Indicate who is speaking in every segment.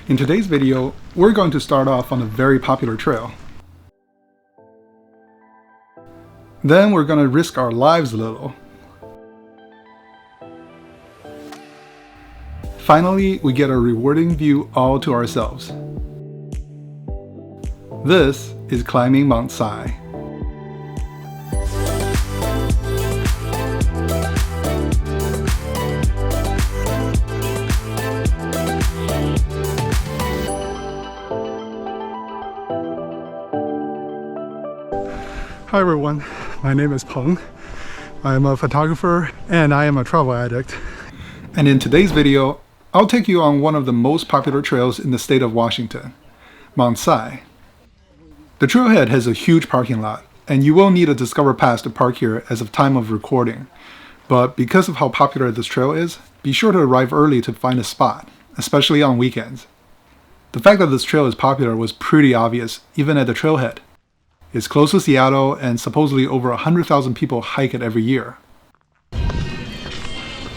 Speaker 1: In today's video, we're going to start off on a very popular trail. Then we're going to risk our lives a little. Finally, we get a rewarding view all to ourselves. This is climbing Mount Si. Hi everyone, my name is Peng. I am a photographer and I am a travel addict. And in today's video, I'll take you on one of the most popular trails in the state of Washington, Mount Si. The trailhead has a huge parking lot, and you will need a Discover Pass to park here as of time of recording. But because of how popular this trail is, be sure to arrive early to find a spot, especially on weekends. The fact that this trail is popular was pretty obvious, even at the trailhead. It's close to Seattle, and supposedly over 100,000 people hike it every year.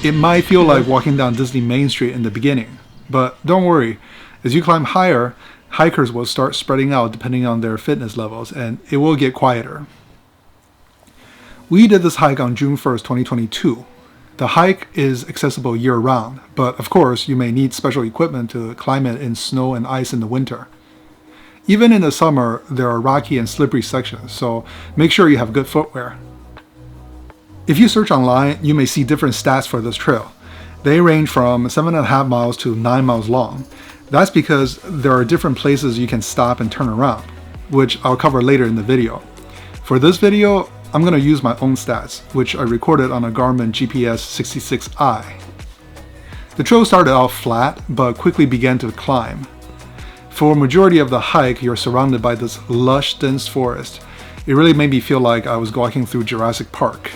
Speaker 1: It might feel like walking down Disney Main Street in the beginning, but don't worry, as you climb higher, hikers will start spreading out depending on their fitness levels, and it will get quieter. We did this hike on June 1st, 2022. The hike is accessible year-round, but of course you may need special equipment to climb it in snow and ice in the winter. Even in the summer, there are rocky and slippery sections, so make sure you have good footwear. If you search online, you may see different stats for this trail. They range from 7.5 miles to 9 miles long. That's because there are different places you can stop and turn around, which I'll cover later in the video. For this video, I'm going to use my own stats, which I recorded on a Garmin GPS 66i. The trail started off flat, but quickly began to climb. For a majority of the hike, you're surrounded by this lush, dense forest. It really made me feel like I was walking through Jurassic Park.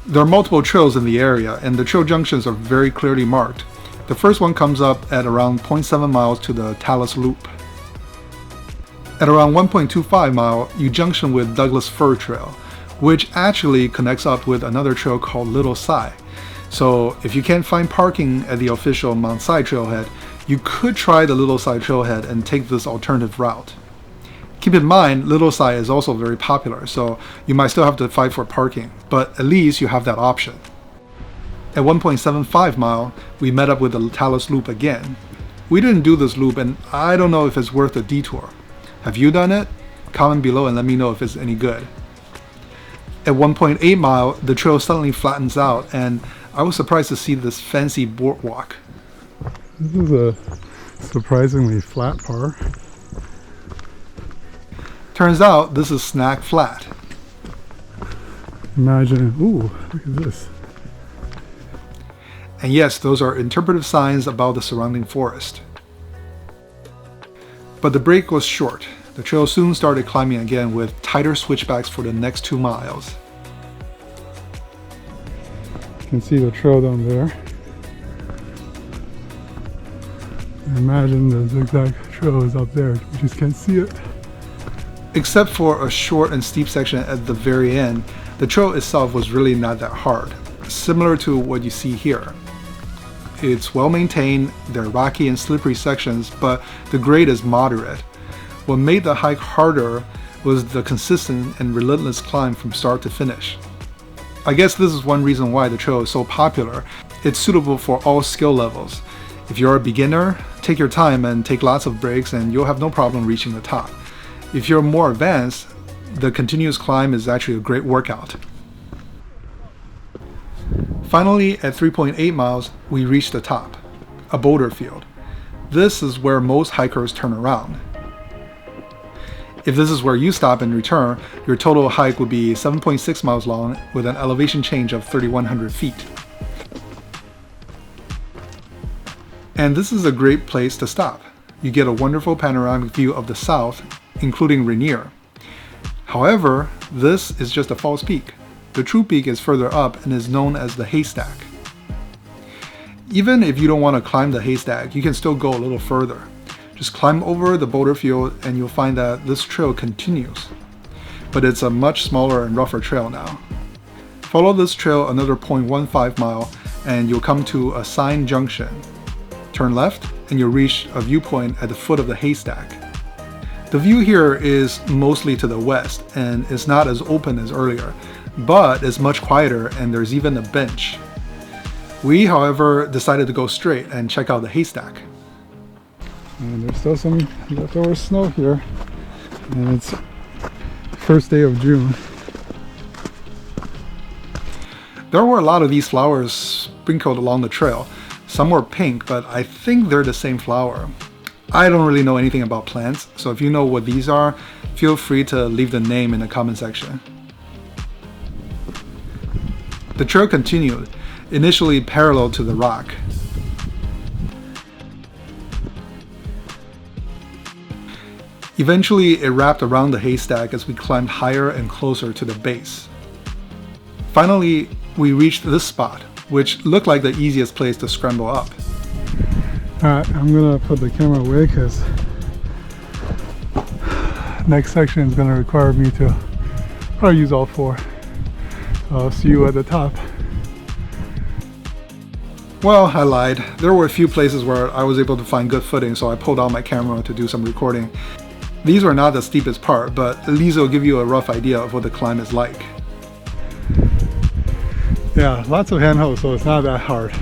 Speaker 1: There are multiple trails in the area, and the trail junctions are very clearly marked. The first one comes up at around 0.7 miles to the Talus Loop. At around 1.25 mile, you junction with Douglas Fir Trail, which actually connects up with another trail called Little Si. So if you can't find parking at the official Mount Si trailhead, you could try the Little Si trailhead and take this alternative route. Keep in mind, Little Si is also very popular, so you might still have to fight for parking, but at least you have that option. At 1.75 mile, we met up with the Talus Loop again. We didn't do this loop, and I don't know if it's worth a detour. Have you done it? Comment below and let me know if it's any good. At 1.8 mile, the trail suddenly flattens out, and I was surprised to see this fancy boardwalk. This is a surprisingly flat part. Turns out this is Snack Flat. Imagine, ooh, look at this. And yes, those are interpretive signs about the surrounding forest. But the break was short. The trail soon started climbing again with tighter switchbacks for the next 2 miles. You can see the trail down there. Imagine the zigzag trail is up there, you just can't see it. Except for a short and steep section at the very end, the trail itself was really not that hard, similar to what you see here. It's well maintained, there are rocky and slippery sections, but the grade is moderate. What made the hike harder was the consistent and relentless climb from start to finish. I guess this is one reason why the trail is so popular. It's suitable for all skill levels. If you're a beginner, take your time and take lots of breaks and you'll have no problem reaching the top. If you're more advanced, the continuous climb is actually a great workout. Finally, at 3.8 miles, we reached the top, a boulder field. This is where most hikers turn around. If this is where you stop and return, your total hike would be 7.6 miles long with an elevation change of 3,100 feet. And this is a great place to stop. You get a wonderful panoramic view of the south, including Rainier. However, this is just a false peak. The true peak is further up and is known as the Haystack. Even if you don't want to climb the Haystack, you can still go a little further. Just climb over the boulder field and you'll find that this trail continues. But it's a much smaller and rougher trail now. Follow this trail another 0.15 mile and you'll come to a sign junction. Turn left, and you'll reach a viewpoint at the foot of the haystack. The view here is mostly to the west, and is not as open as earlier, but it's much quieter and there's even a bench. We, however, decided to go straight and check out the haystack. And there's still some leftover snow here, and it's first day of June. There were a lot of these flowers sprinkled along the trail. Some were pink, but I think they're the same flower. I don't really know anything about plants, so if you know what these are, feel free to leave the name in the comment section. The trail continued, initially parallel to the rock. Eventually, it wrapped around the haystack as we climbed higher and closer to the base. Finally, we reached this spot, which looked like the easiest place to scramble up. Alright, I'm gonna put the camera away because next section is gonna require me to probably use all four. I'll see you at the top. Well, I lied. There were a few places where I was able to find good footing, so I pulled out my camera to do some recording. These were not the steepest part, but at least it'll give you a rough idea of what the climb is like. Yeah, lots of handholds, so it's not that hard.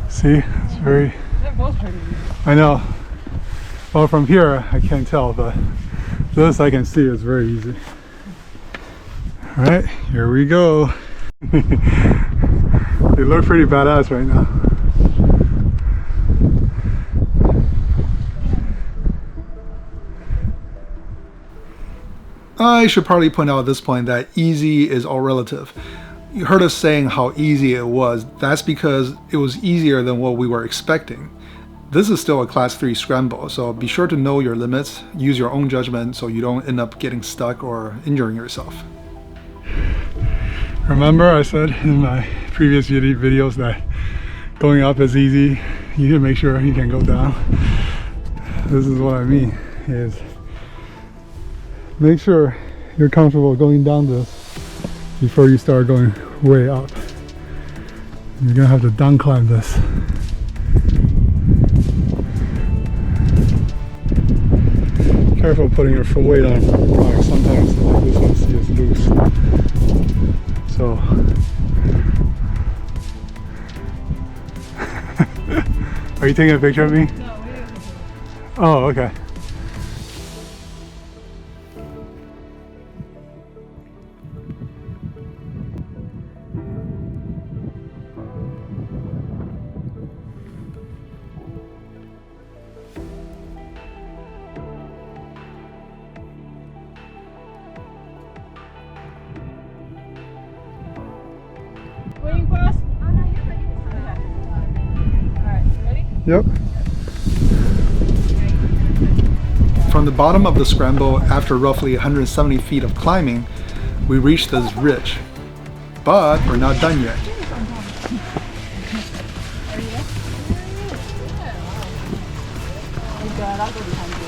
Speaker 1: See, it's very...
Speaker 2: They're both pretty easy.
Speaker 1: I know. Well, from here I can't tell, but this I can see is very easy. Alright, here we go. They look pretty badass right now. I should probably point out at this point that easy is all relative. You heard us saying how easy it was. That's because it was easier than what we were expecting. This is still a class 3 scramble, so be sure to know your limits, use your own judgment so you don't end up getting stuck or injuring yourself. Remember I said in my previous videos that going up is easy. You need to make sure you can go down. This is what I mean, is make sure you're comfortable going down this before you start going way up. You're gonna have to down climb this. Careful putting your full weight on rocks. Sometimes this one is loose. So are you taking a picture of me?
Speaker 2: No, we didn't.
Speaker 1: Oh, okay.
Speaker 2: Waiting for us? Oh, no, you're ready. Okay. Alright, you ready?
Speaker 1: Yep. From the bottom of the scramble, after roughly 170 feet of climbing, we reached this ridge. But we're not done yet.
Speaker 2: Are you there? You're good, I'll go behind you.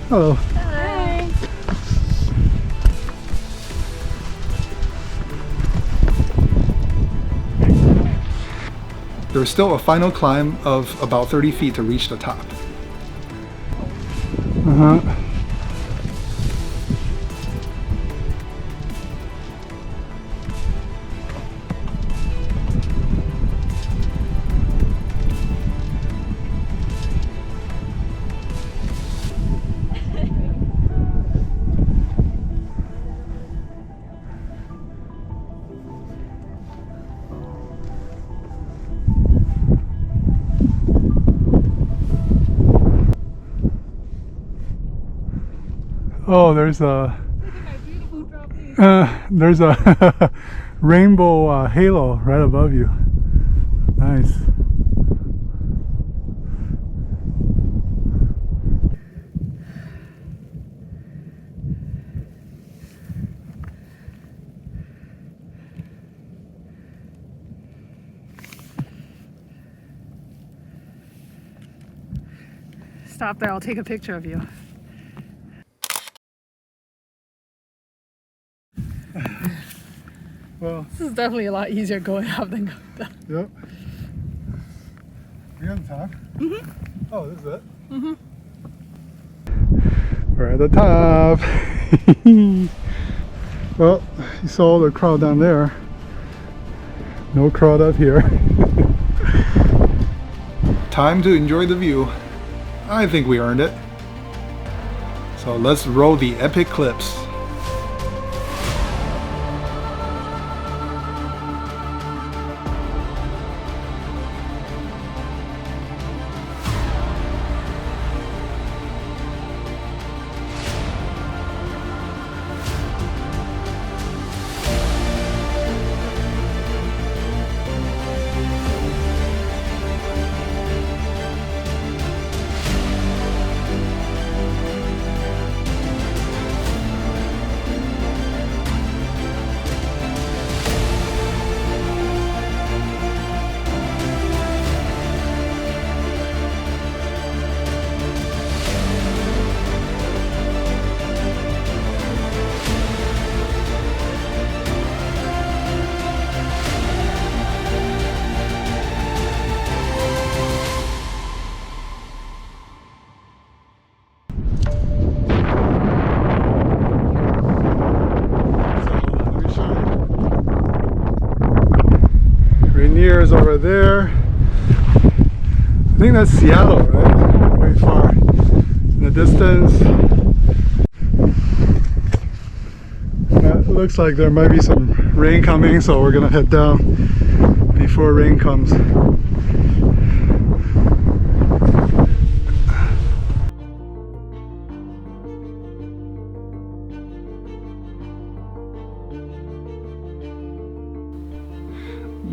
Speaker 1: Hello.
Speaker 2: Hi.
Speaker 1: There's still a final climb of about 30 feet to reach the top. Oh, there's a there's a rainbow halo right above you. Nice.
Speaker 2: Stop there, I'll take a picture of you.
Speaker 1: Well,
Speaker 2: This is definitely a lot easier going up than going down.
Speaker 1: yep. Are you on the top? Mm-hmm. Oh, this is it? Mm-hmm. We're at the top. Well, you saw the crowd down there. No crowd up here. Time to enjoy the view. I think we earned it. So let's roll the epic clips. Rainier is over there. I think that's Seattle, right? Very far in the distance. It looks like there might be some rain coming, so we're gonna head down before rain comes.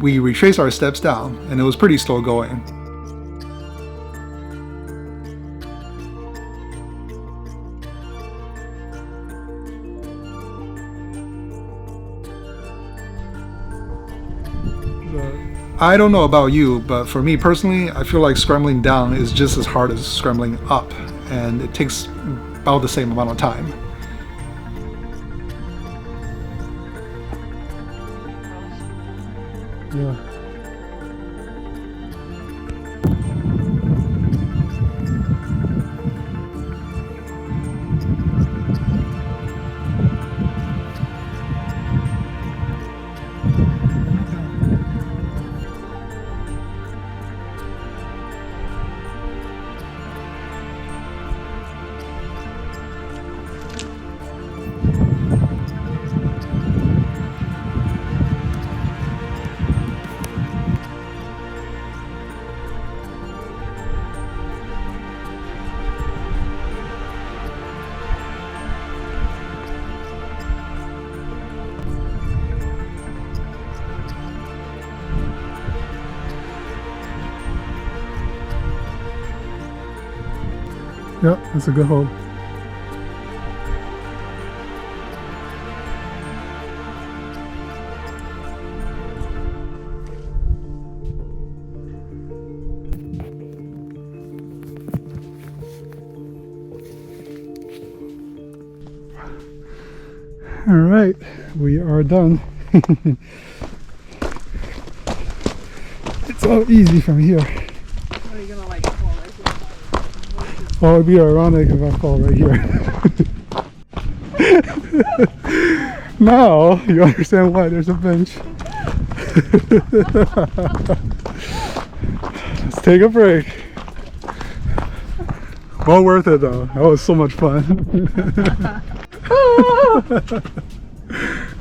Speaker 1: We retraced our steps down, and it was pretty slow going. I don't know about you, but for me personally, I feel like scrambling down is just as hard as scrambling up, and it takes about the same amount of time. Yeah. Yep, that's a good hold. All right, we are done. It's all easy from here.
Speaker 2: Are you gonna like fall right here?
Speaker 1: Oh, it'd be ironic if I fall right here. Now you understand why there's a bench. Let's take a break. Well worth it though. That was so much fun.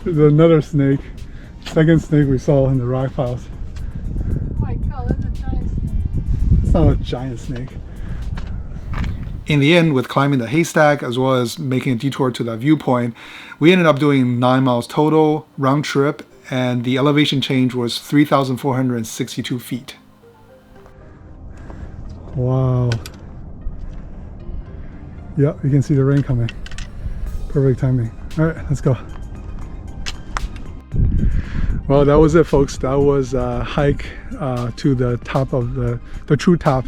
Speaker 1: There's another snake. Second snake we saw in the rock piles.
Speaker 2: Oh my god, that's a giant snake.
Speaker 1: It's not a giant snake. In the end, with climbing the haystack as well as making a detour to that viewpoint, we ended up doing 9 miles total round trip, and the elevation change was 3,462 feet. Wow. Yep, you can see the rain coming. Perfect timing. All right, let's go. Well, that was it, folks. That was a hike to the top of the true top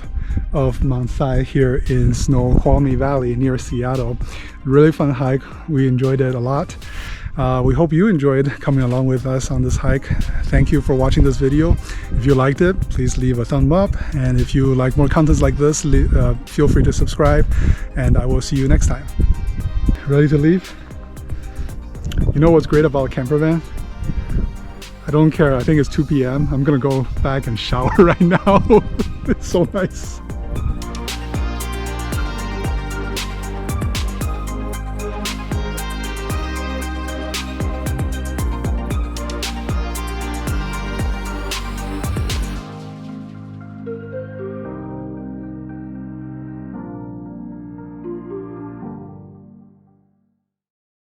Speaker 1: of Mount Si here in Snoqualmie Valley near Seattle. Really fun hike. We enjoyed it a lot. We hope you enjoyed coming along with us on this hike. Thank you for watching this video. If you liked it, please leave a thumb up. And if you like more contents like this, feel free to subscribe. And I will see you next time. Ready to leave? You know what's great about a camper van? I don't care. I think it's 2 p.m. I'm gonna go back and shower right now. It's so nice.